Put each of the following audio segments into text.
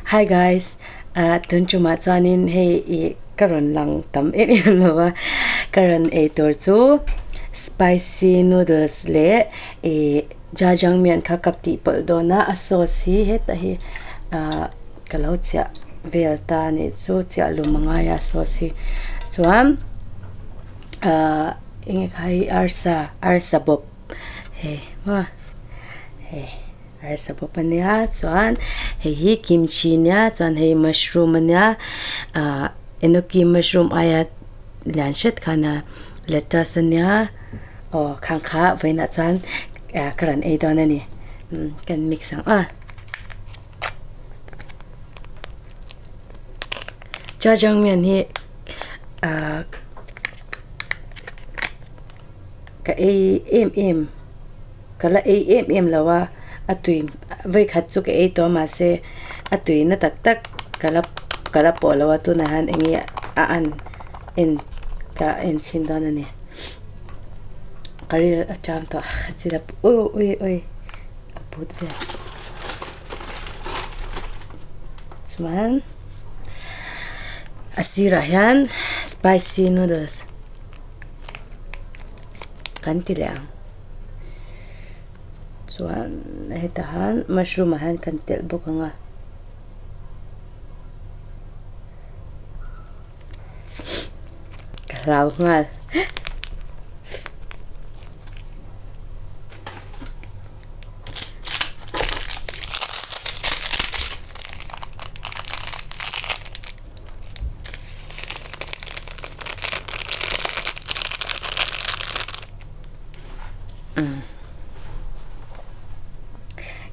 Hi guys, tun chuma chuanin hei karon lang tam lawa karon tur chu spicy noodles le jajangmyeon kha kapti pol dona a sauce hi heta hi kalau chia velta ni chu chia lumanga ya sauce hi chuan inge khai arsa bob hei wa hei arsa bob ania chuan hei kimchi nia chuan hei mushroom ania enoki mushroom aya lian shet khana lettuce ania khang kha voina chuan karan ei don ani kan mix ang jajangmyeon hi ka em kala em lawa atui vai khat chu ke to ma se atui na tak tak kala polawa tu na han engi an en ka en chin don ani kari acham to chira oi put ve chuan asira hian spicy noodles kan tilang chuan hetahan mushroom han kan tel bokanga kalau ngal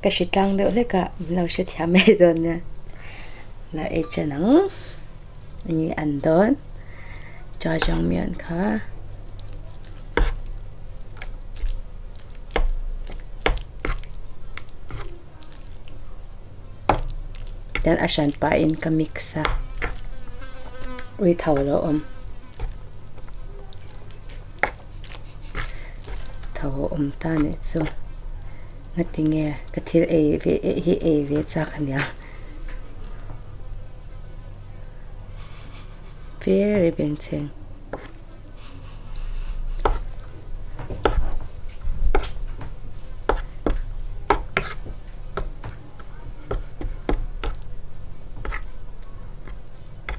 cái shit lang được lấy cả lâu sẽ thả mẹ rồi nè là ấy cho nắng như ăn đón cho trong miệng khá dan asan pa in ka mixa uy thau lo ta ne chu ngatinge kathil e ve cha khania very benching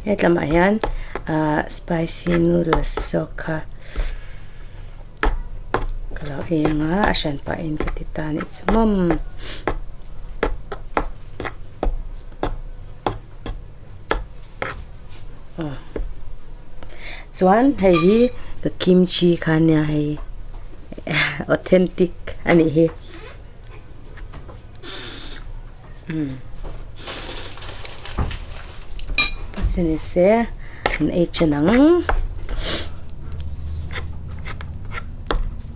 hetlam hian spicy noodles sokha kalau enga asan pa in katitani chumam chuan hei the kimchi khania hei authentic ani hi pasine se an echanang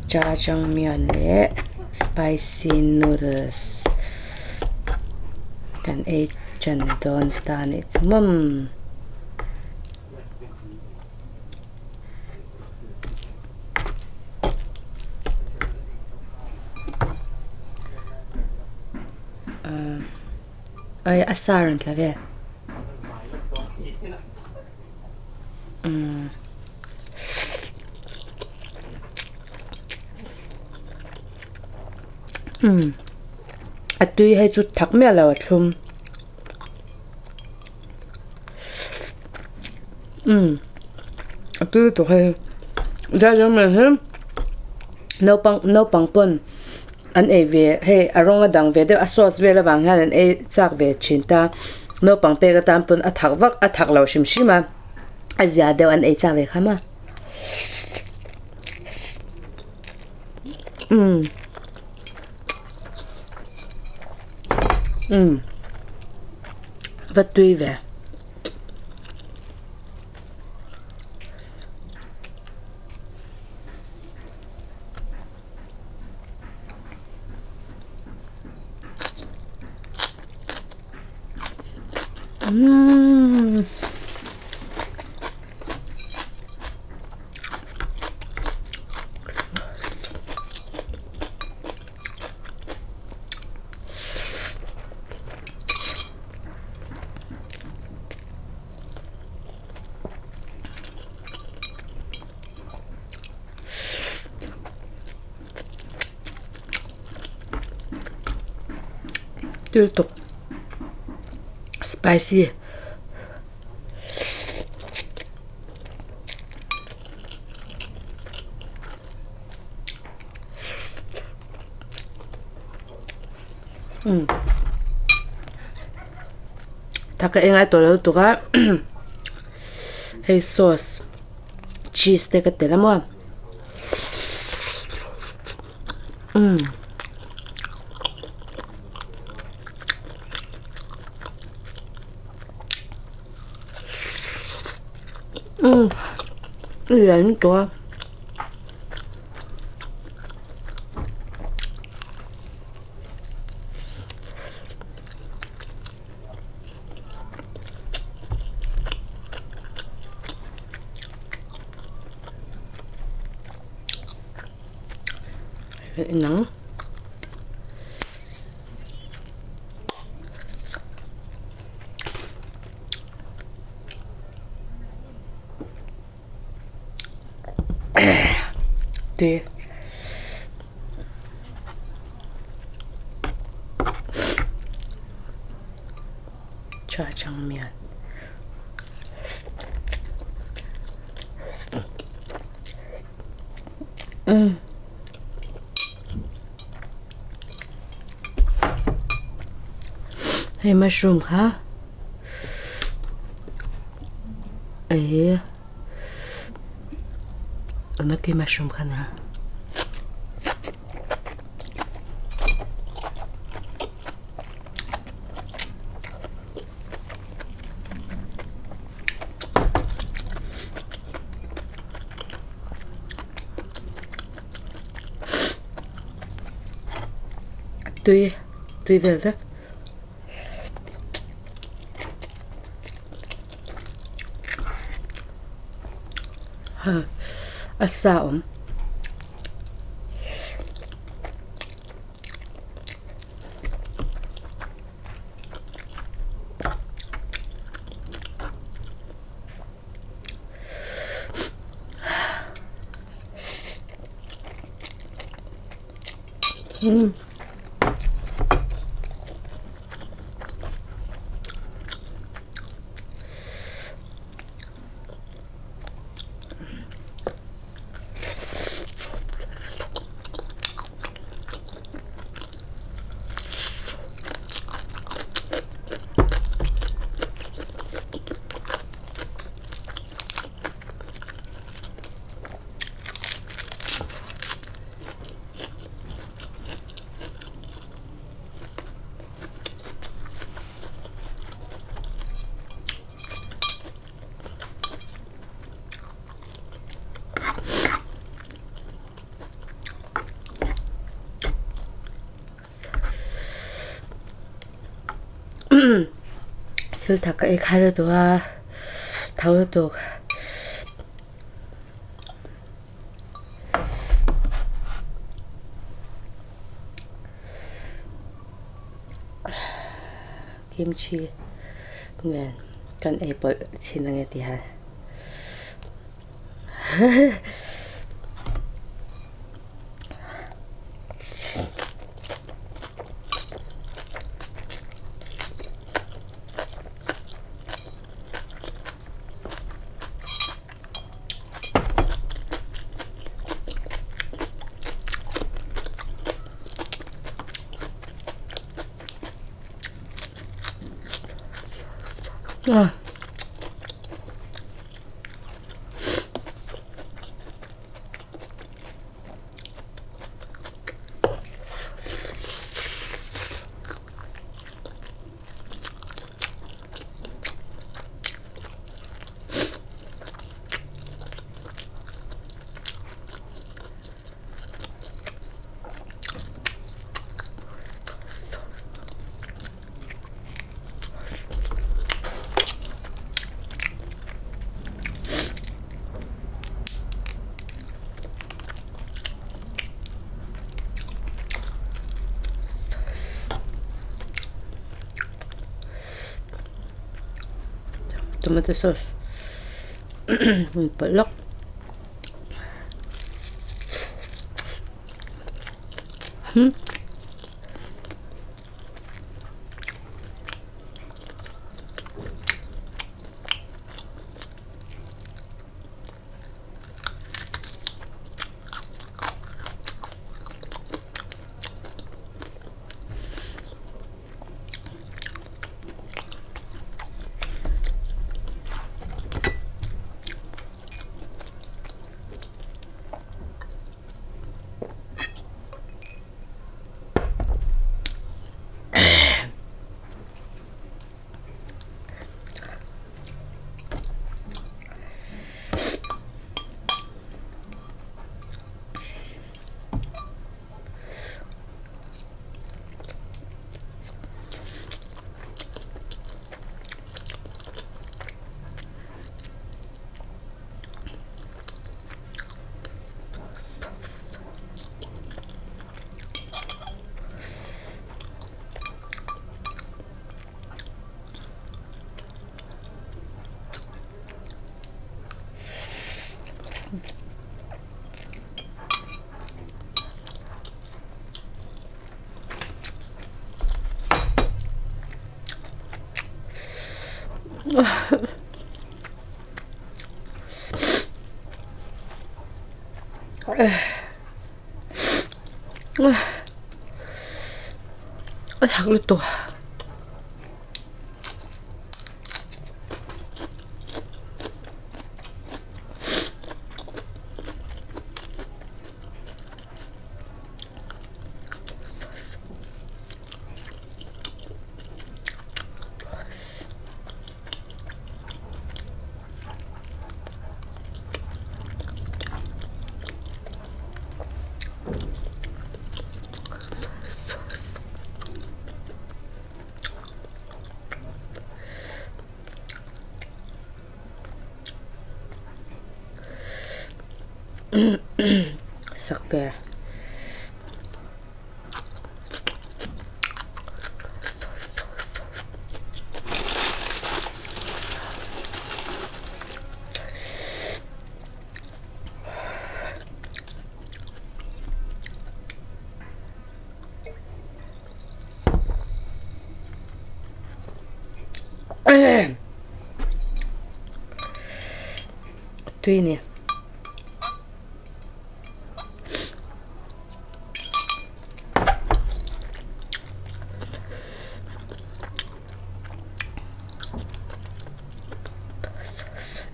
jajangmyeon le spicy noodles kan echan don tani chumam ay asaran tlave atui hai chu thak me lawa thlum atui to hai jajangmyeon he no pang pon an e ve he aronga dang ve de a sauce ve la wang han an e chak ve chinta no pang pe ga tam pon athak vak athak lo shima azia de an e chak ve khama vật tùy về 율동 spicy. Taka ingai tolo tuka hey sauce cheese te katela mo. Lớn quá. Nắng. 뒤에 짜장면. Hay mushroom hả? Ấy, nó cái mushroom khá nè. Tùy về rất. Asam. 술 닦아 가려도와 다울도 김치 네, 간 애벌 진행에 대한 tomato sauce. Pelok. thật 또 sắc bè tuy nè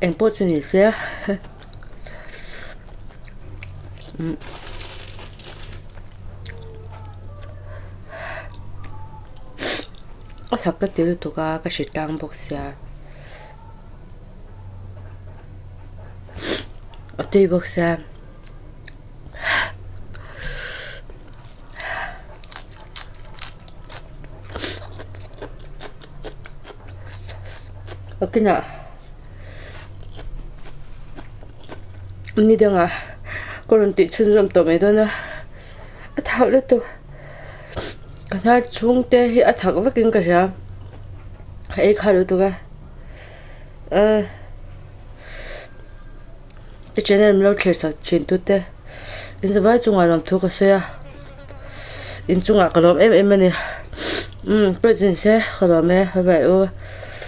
em bớt cho nhỉ xe 닭가티를 도가 식당 복사 어때 복사 어깨나 언니들아 그런 뒤처럼 또 매도나 타올래 또 그날 중때 타고 바뀐 거야 이 가루도가 이제는 이렇게서 진도때 인제 봐 중앙으로 두고서야 인중아 그럼 em này presense 그러면 해봐요